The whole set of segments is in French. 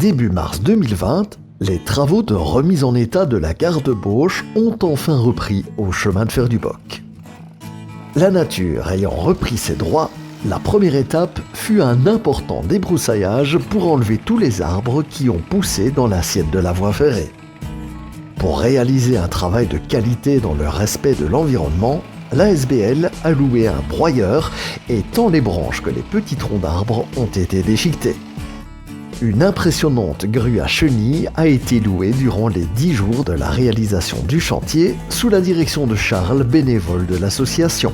Début mars 2020, les travaux de remise en état de la gare de Bauche ont enfin repris au chemin de fer du Boc. La nature ayant repris ses droits, la première étape fut un important débroussaillage pour enlever tous les arbres qui ont poussé dans l'assiette de la voie ferrée. Pour réaliser un travail de qualité dans le respect de l'environnement, l'ASBL a loué un broyeur et tant les branches que les petits troncs d'arbres ont été déchiquetés. Une impressionnante grue à chenilles a été louée durant les 10 jours de la réalisation du chantier sous la direction de Charles, bénévole de l'association.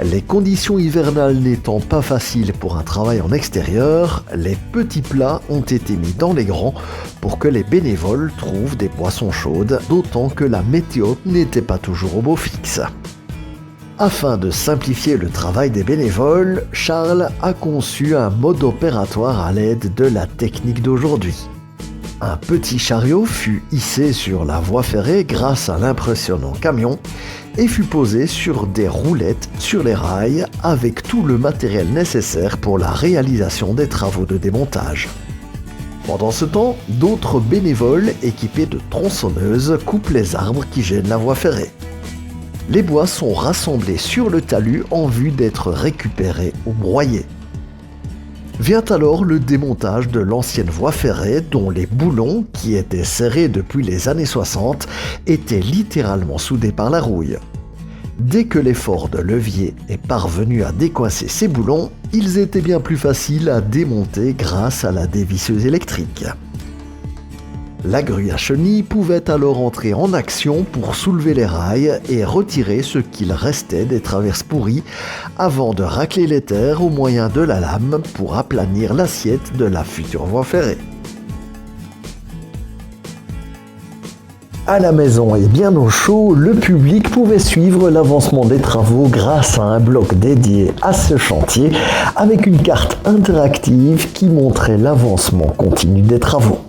Les conditions hivernales n'étant pas faciles pour un travail en extérieur, les petits plats ont été mis dans les grands pour que les bénévoles trouvent des boissons chaudes, d'autant que la météo n'était pas toujours au beau fixe. Afin de simplifier le travail des bénévoles, Charles a conçu un mode opératoire à l'aide de la technique d'aujourd'hui. Un petit chariot fut hissé sur la voie ferrée grâce à l'impressionnant camion et fut posé sur des roulettes sur les rails avec tout le matériel nécessaire pour la réalisation des travaux de démontage. Pendant ce temps, d'autres bénévoles équipés de tronçonneuses coupent les arbres qui gênent la voie ferrée. Les bois sont rassemblés sur le talus en vue d'être récupérés ou broyés. Vient alors le démontage de l'ancienne voie ferrée dont les boulons, qui étaient serrés depuis les années 60, étaient littéralement soudés par la rouille. Dès que l'effort de levier est parvenu à décoincer ces boulons, ils étaient bien plus faciles à démonter grâce à la dévisseuse électrique. La grue à chenilles pouvait alors entrer en action pour soulever les rails et retirer ce qu'il restait des traverses pourries avant de racler les terres au moyen de la lame pour aplanir l'assiette de la future voie ferrée. À la maison et bien au chaud, le public pouvait suivre l'avancement des travaux grâce à un bloc dédié à ce chantier avec une carte interactive qui montrait l'avancement continu des travaux.